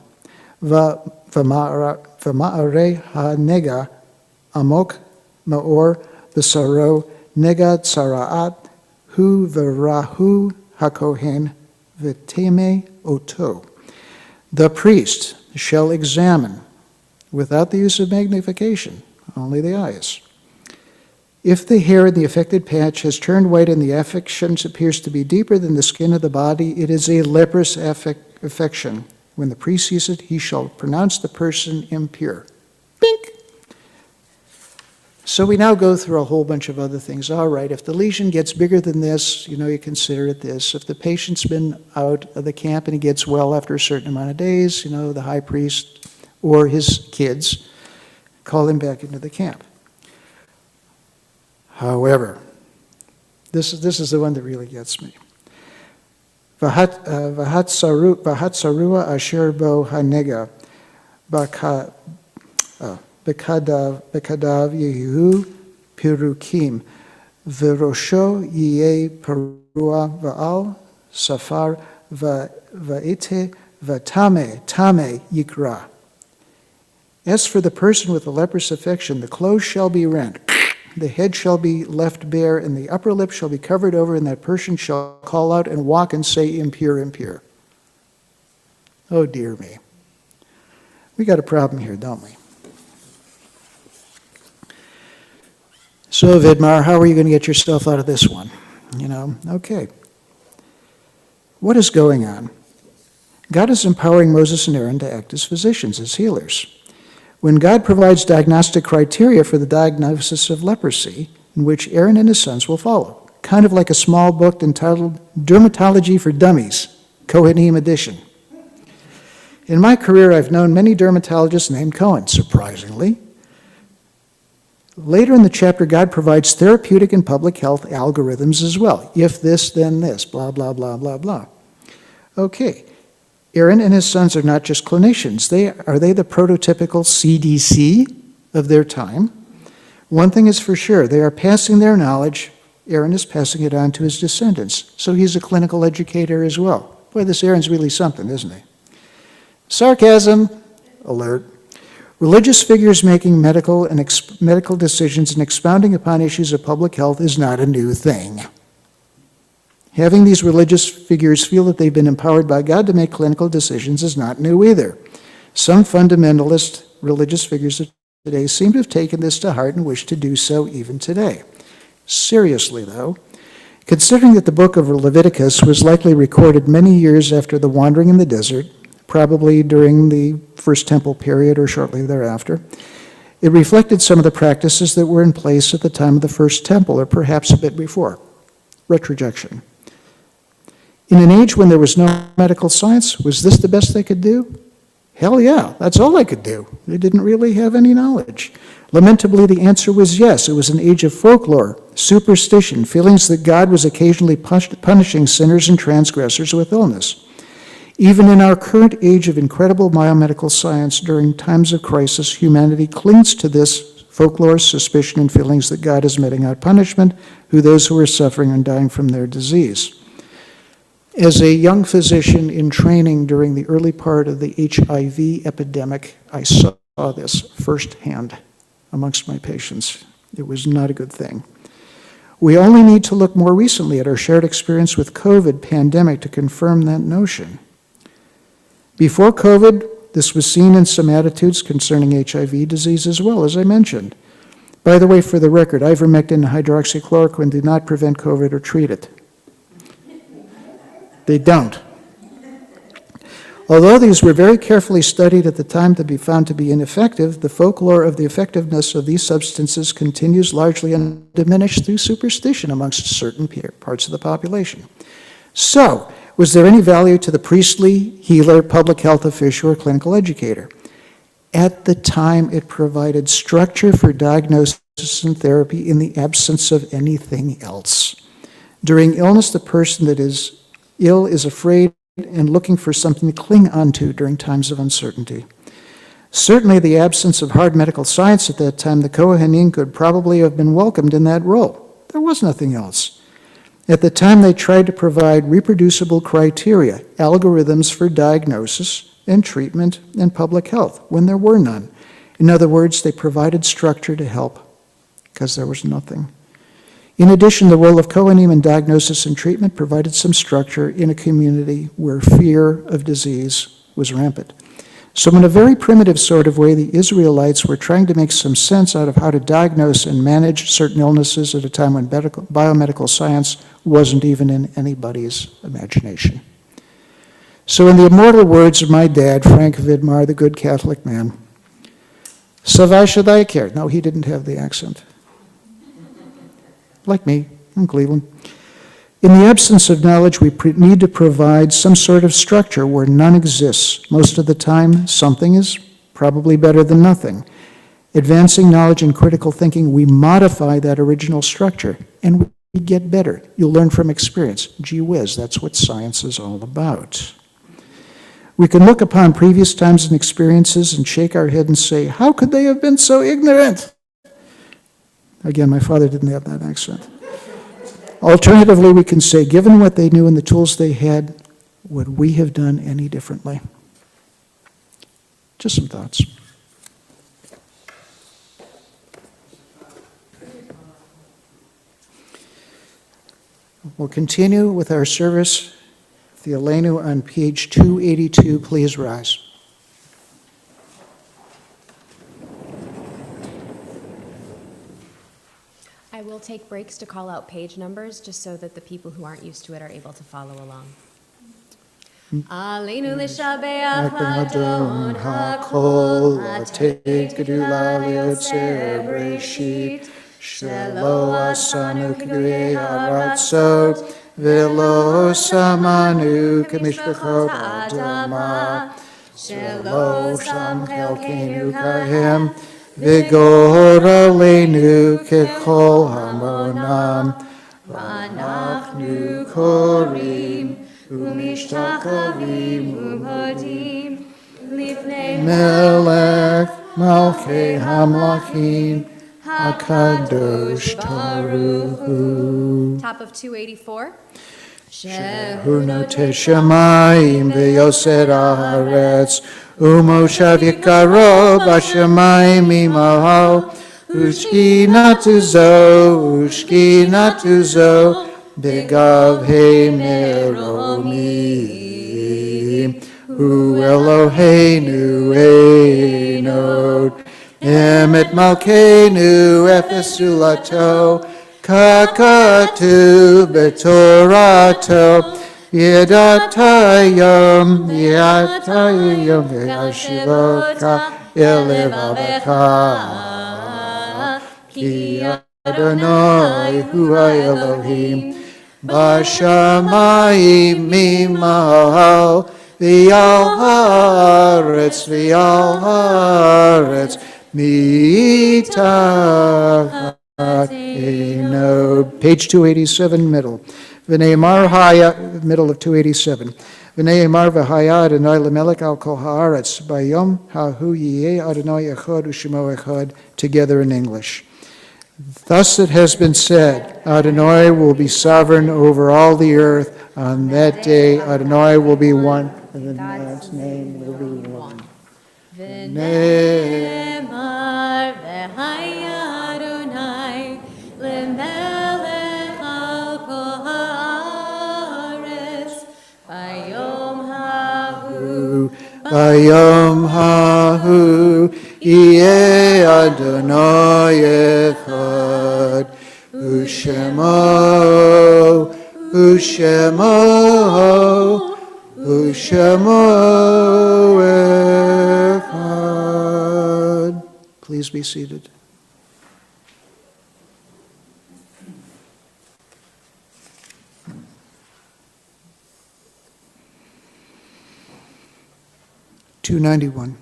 v'ma'arei ha'nega amok ma'or b'saro nega tzara'at hu v'rahu hakohen v'teme oto. The priest shall examine, without the use of magnification, only the eyes. If the hair in the affected patch has turned white and the affection appears to be deeper than the skin of the body, it is a leprous affection. When the priest sees it, he shall pronounce the person impure. Bink! So we now go through a whole bunch of other things. All right, if the lesion gets bigger than this, you consider it this. If the patient's been out of the camp and he gets well after a certain amount of days, the high priest or his kids call him back into the camp. However, this is the one that really gets me. Vahatsarua asher bo hanega bekadav yehu pirukim virosho ye perua va'al safar va'ite va'tame yikra. As for the person with the leprous affection, the clothes shall be rent, the head shall be left bare, and the upper lip shall be covered over, and that person shall call out and walk and say, impure, impure. Oh, dear me. We got a problem here, don't we? So, Vidmar, how are you going to get yourself out of this one? Okay. What is going on? God is empowering Moses and Aaron to act as physicians, as healers. When God provides diagnostic criteria for the diagnosis of leprosy, in which Aaron and his sons will follow, kind of like a small book entitled Dermatology for Dummies, Kohanim edition. In my career, I've known many dermatologists named Cohen, surprisingly. Later in the chapter, God provides therapeutic and public health algorithms as well. If this, then this, blah, blah, blah, blah, blah. Okay. Aaron and his sons are not just clinicians. Are they the prototypical CDC of their time? One thing is for sure, they are passing their knowledge. Aaron is passing it on to his descendants. So he's a clinical educator as well. Boy, this Aaron's really something, isn't he? Sarcasm, alert. Religious figures making medical decisions and expounding upon issues of public health is not a new thing. Having these religious figures feel that they've been empowered by God to make clinical decisions is not new either. Some fundamentalist religious figures of today seem to have taken this to heart and wish to do so even today. Seriously, though, considering that the book of Leviticus was likely recorded many years after the wandering in the desert, probably during the First Temple period or shortly thereafter, it reflected some of the practices that were in place at the time of the First Temple, or perhaps a bit before. Retrojection. In an age when there was no medical science, was this the best they could do? Hell yeah, that's all they could do. They didn't really have any knowledge. Lamentably, the answer was yes. It was an age of folklore, superstition, feelings that God was occasionally punishing sinners and transgressors with illness. Even in our current age of incredible biomedical science, during times of crisis, humanity clings to this folklore, suspicion, and feelings that God is meting out punishment to those who are suffering and dying from their disease. As a young physician in training during the early part of the HIV epidemic, I saw this firsthand amongst my patients. It was not a good thing. We only need to look more recently at our shared experience with COVID pandemic to confirm that notion. Before COVID, this was seen in some attitudes concerning HIV disease as well, as I mentioned. By the way, for the record, ivermectin and hydroxychloroquine do not prevent COVID or treat it. They don't. Although these were very carefully studied at the time to be found to be ineffective, the folklore of the effectiveness of these substances continues largely undiminished through superstition amongst certain parts of the population. So, was there any value to the priestly, healer, public health official, or clinical educator? At the time, it provided structure for diagnosis and therapy in the absence of anything else. During illness, the person that is ill is afraid and looking for something to cling onto during times of uncertainty. Certainly, the absence of hard medical science at that time, the Kohanim could probably have been welcomed in that role. There was nothing else. At the time, they tried to provide reproducible criteria, algorithms for diagnosis and treatment and public health, when there were none. In other words, they provided structure to help, because there was nothing. In addition, the role of Kohanim in diagnosis and treatment provided some structure in a community where fear of disease was rampant. So in a very primitive sort of way, the Israelites were trying to make some sense out of how to diagnose and manage certain illnesses at a time when biomedical science wasn't even in anybody's imagination. So in the immortal words of my dad, Frank Vidmar, the good Catholic man, Savai Shaddai care. No, he didn't have the accent. Like me, in Cleveland. In the absence of knowledge, we need to provide some sort of structure where none exists. Most of the time, something is probably better than nothing. Advancing knowledge and critical thinking, we modify that original structure, and we get better. You'll learn from experience. Gee whiz, that's what science is all about. We can look upon previous times and experiences and shake our head and say, how could they have been so ignorant? Again, my father didn't have that accent. Alternatively, we can say, given what they knew and the tools they had, would we have done any differently? Just some thoughts. We'll continue with our service. The Aleinu on page 282, please rise. I will take breaks to call out page numbers, just so that the people who aren't used to it are able to follow along. Aleinu l'shabeach Adon hakol atei gedula liotzer breshit shelo asanu k'dei aratso velo samanu k'mishpachot adama shelo sam chelkenu kahem v'gor aleinu kechol hamonam v'anachnu korim ומשתחווים ומודים לפני מלך מלכי המלכים הקדוש ברוך הוא. Top of 284. שהוא נוטה שמיים ויוסד הארץ ומושב יקרו בשמיים עמהו ושכינתו זו בגבהי מרומים, הוא אלוהינו אינו, אמת מלכנו אפס זולתו, ככתוב בתורתו, ידעת יום וישיבך אל לבבך, כי אדוני הוא האלוהים, בשמיים ממעל ועל הארץ מתחתינו. Page 287, middle. ונאמר היה, middle of 287. ונאמר והיה אדוני למלך על כל הארץ, ביום ההוא יהיה אדוני אחד ושמו אחד, together in English. Thus it has been said, Adonai will be sovereign over all the earth. On that day, Adonai will be one, and God's name will be one. ונאמר והיה אדוני למלך על כל הארץ ביום ההוא יהיה אדוני אחד, ושמו אחד. Please be seated. $291.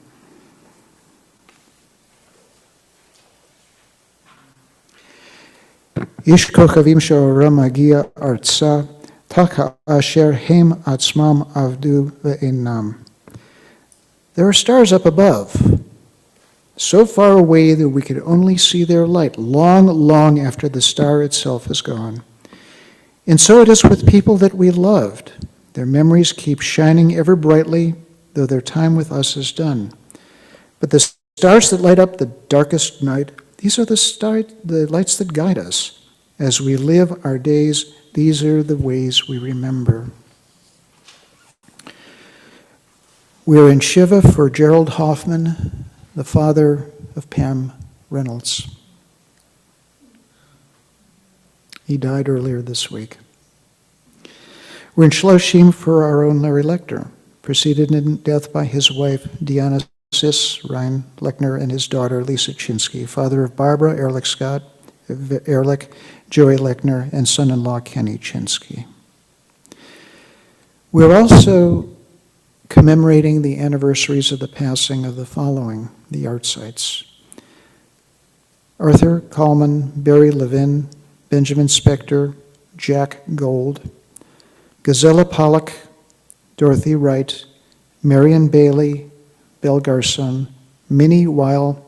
איש כוכבים שאורם מגיע ארצה, כאשר הם עצמם עבדו ואינם. There are stars up above, so far away that we could only see their light long, long after the star itself is gone. And so it is with people that we loved. Their memories keep shining ever brightly, though their time with us is done. But the stars that light up the darkest night, these are the lights that guide us. As we live our days, these are the ways we remember. We're in Shiva for Gerald Hoffman, the father of Pam Reynolds. He died earlier this week. We're in Shloshim for our own Larry Lechner, preceded in death by his wife, Diana Sis, Ryan Lechner, and his daughter, Lisa Chinsky, father of Barbara Ehrlich Scott, Ehrlich, Joey Lechner, and son-in-law Kenny Chinsky. We're also commemorating the anniversaries of the passing of the following, the art sites: Arthur Coleman, Barry Levin, Benjamin Spector, Jack Gold, Gazella Pollock, Dorothy Wright, Marion Bailey, Belle Garson, Minnie Weil,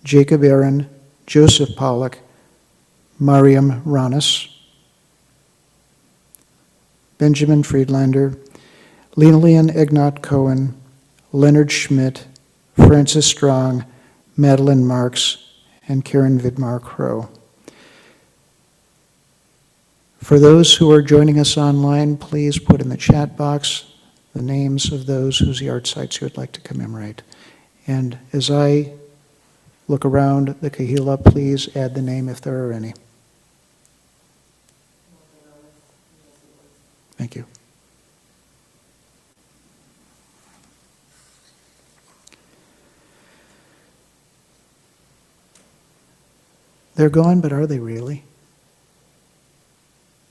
Jacob Aaron, Joseph Pollock, Mariam Ranis, Benjamin Friedlander, Lillian Egnott Cohen, Leonard Schmidt, Francis Strong, Madeline Marks, and Karen Vidmar Crow. For those who are joining us online, please put in the chat box the names of those whose yard sites you would like to commemorate. And as I look around the Kahila, please add the name if there are any. Thank you. They're gone, but are they really?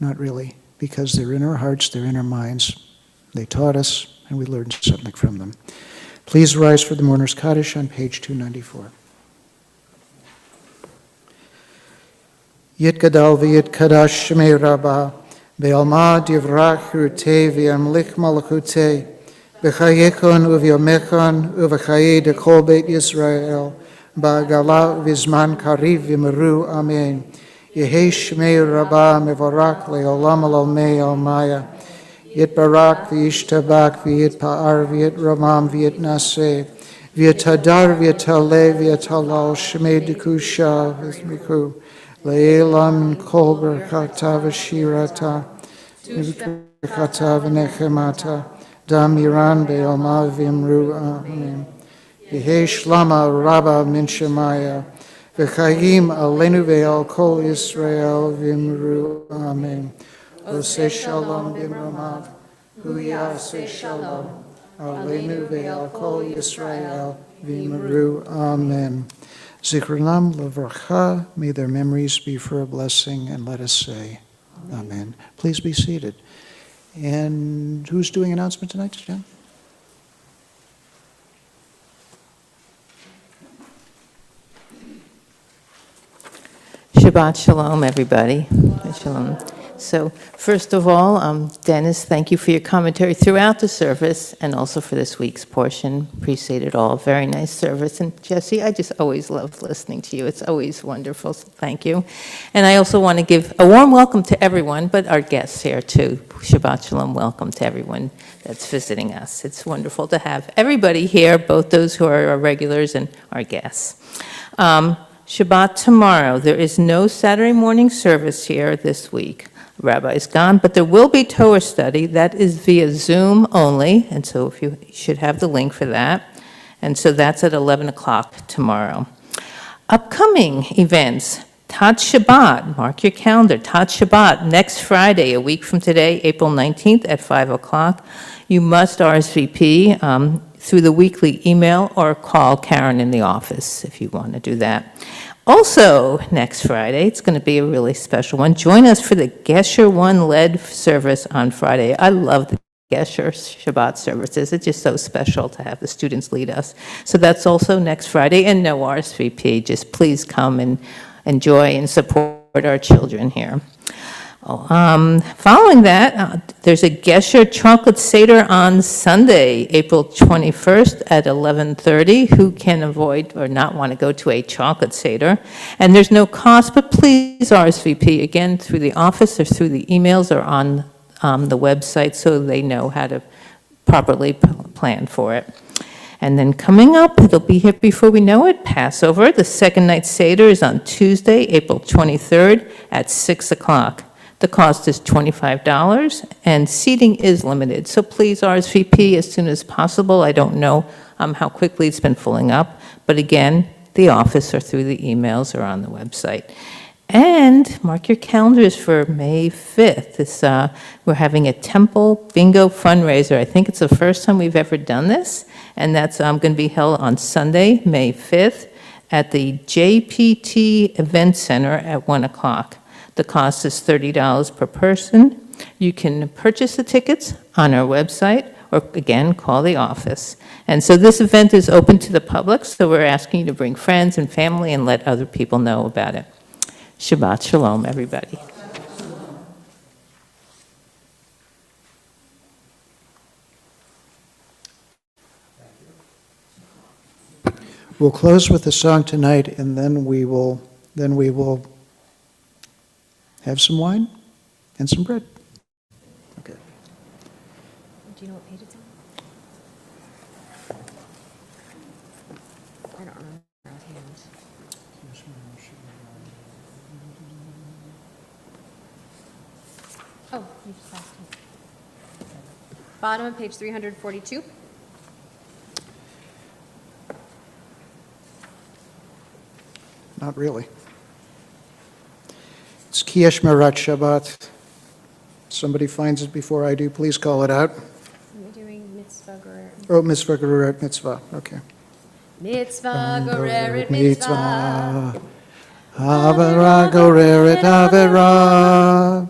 Not really, because they're in our hearts, they're in our minds. They taught us, and we learned something from them. Please rise for the Mourner's Kaddish on page 294. Yit gadal v'yit kadash shemei rabbah, be'alma divrach rutei v'yamlich malachutei, b'chayekon uvyomechon uv'chaye dekol beit Yisrael, ba'gala v'zman kariv v'meru, amen. Yehi shmei rabbah mevarak le'olam alomei almaya, Yit barak v'yishtabak v'yit pa'ar v'yit ramam v'yit naseh, v'yit hadar v'yit haleh v'yit halal shmei dekusha v'zmiku, le'elam kol berkata v'shirata, v'berkata v'nechemata, dam iran be'alma v'imru, amen. Yehi shlama rabba min shemaya, v'chayim alenu ve'al kol Yisrael v'imru, amen. Oseh shalom b'mramav, hu yaseh shalom, alenu ve'al kol Yisrael v'imru, amen. Zichronam levracha, may their memories be for a blessing, and let us say, amen. Please be seated. And who's doing announcement tonight, Jen? Shabbat Shalom, everybody. Shalom. So, first of all, Dennis, thank you for your commentary throughout the service and also for this week's portion. Appreciate it all. Very nice service. And Jesse, I just always love listening to you. It's always wonderful. So thank you. And I also want to give a warm welcome to everyone, but our guests here too. Shabbat Shalom, welcome to everyone that's visiting us. It's wonderful to have everybody here, both those who are our regulars and our guests. Shabbat tomorrow. There is no Saturday morning service here this week. Rabbi is gone, but there will be Torah study. That is via Zoom only, and so if you should have the link for that. And so that's at 11 o'clock tomorrow. Upcoming events, Tat Shabbat, mark your calendar, Tat Shabbat, next Friday, a week from today, April 19th at 5 o'clock. You must RSVP through the weekly email or call Karen in the office if you want to do that. Also, next Friday, it's going to be a really special one. Join us for the Gesher One led service on Friday. I love the Gesher Shabbat services. It's just so special to have the students lead us. So that's also next Friday, and no RSVP. Just please come and enjoy and support our children here. Following that, there's a Gesher Chocolate Seder on Sunday, April 21st at 11:30. Who can avoid or not want to go to a chocolate Seder? And there's no cost, but please RSVP again through the office or through the emails or on the website so they know how to properly plan for it. And then coming up, it'll be here before we know it, Passover. The second night Seder is on Tuesday, April 23rd at 6 o'clock. The cost is $25, and seating is limited, so please RSVP as soon as possible. I don't know how quickly it's been filling up, but again, the office or through the emails or on the website. And mark your calendars for May 5th. We're having a Temple Bingo fundraiser. I think it's the first time we've ever done this, and that's going to be held on Sunday, May 5th, at the JPT Event Center at 1 o'clock. The cost is $30 per person. You can purchase the tickets on our website or, again, call the office. And so this event is open to the public, so we're asking you to bring friends and family and let other people know about it. Shabbat Shalom, everybody. We'll close with a song tonight, and then we will have some wine and some bread. Okay. Do you know what page it's on? I don't remember offhand. Oh, you just asked me. Bottom of page 342. Not really. It's Ki Shmerat Shabbat. Somebody finds it before I do, please call it out. We're doing mitzvah gerer. Oh, mitzvah, gereret mitzvah, okay. Mitzvah gereret mitzvah. Avera gereret avera.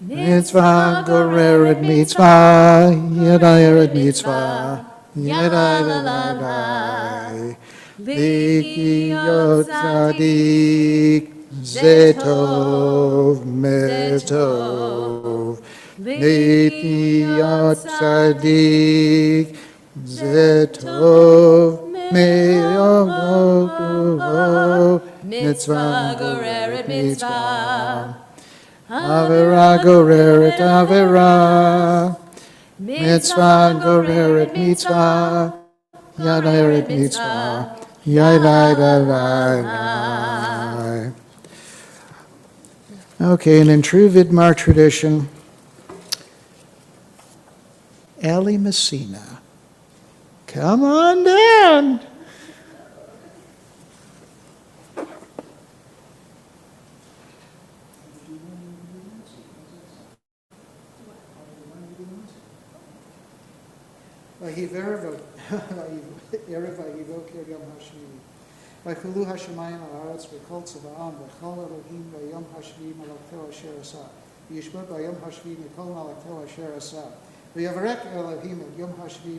Mitzvah gereret mitzvah. Yedayeret mitzvah. Yedayeret Liki yot tzadik. Zetov metov, Liti tzadik, Zetov metov, Mitzvah goreret mitzvah, Avera goreret avera, Mitzvah goreret mitzvah, Yadayeret mitzvah, Yadayeret. Okay, and in true Vidmar tradition, Ali Messina, come on down. ויחולו השמיים על הארץ וכל צבאם וכל אלוהים ביום השביעי מלאכתו אשר עשה וישבות ביום השביעי מכל מלאכתו אשר עשה ויברך אלוהים את יום השביעי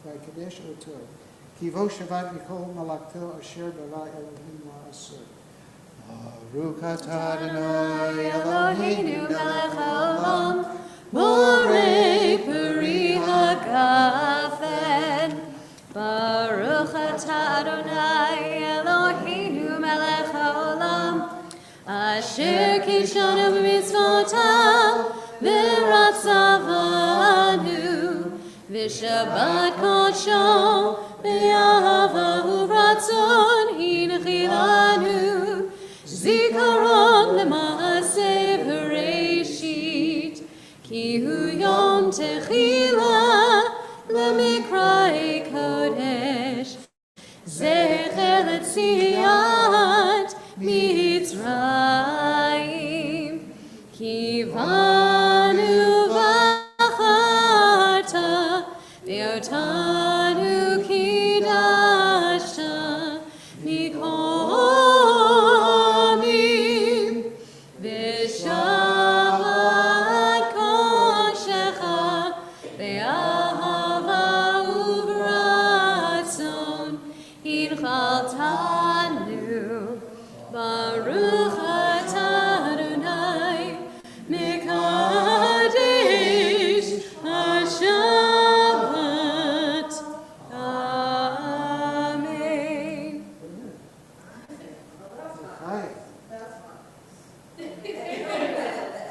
ויקדש אותו כי בו שבת מכל מלאכתו אשר ברא אלוהים לעשות. ברוך אתה אדוני אלוהינו מלך העולם בורא פרי הגפן Baruch atah Adonai Eloheinu melech haolam asher kishanu b'mitzvotav v'ratzavanu v'shabbat kodsho b'yahava u'ratzon hinchilanu zikaron l'maaseh b'reishit ki hu yom techila למקראי קודש, זכר לציאת מצרים, כי באנו בחרת, ואותנו קידשת מקומים, ושבת קודשך, Baruch atah Adonai mekadesh hashabbat. Amen.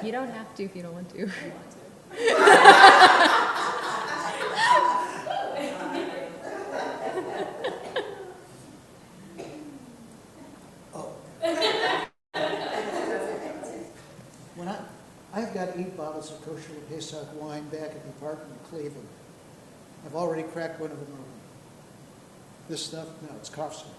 You don't have to if you don't want to. bottles of kosher Pesach wine back at the apartment in Cleveland. I've already cracked one of them open. This stuff, no, it's cough syrup.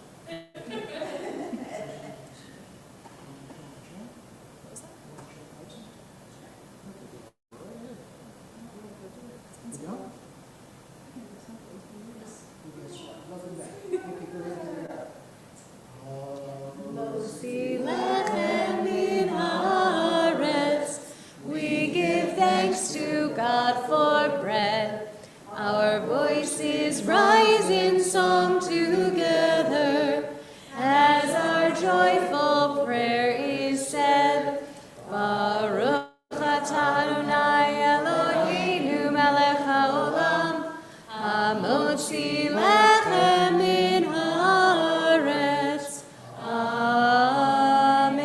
Lechem min haaretz. We give thanks to God for bread. Our voices rise in song together as our joyful prayer is said. Baruch atah Adonai Eloheinu melech haolam, hamotzi lechem min haaretz. Amen.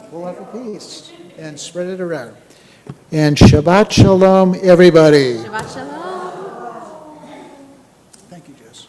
Pull out a piece and spread it around. And Shabbat Shalom, everybody. Shabbat shalom. Thank you, Jess.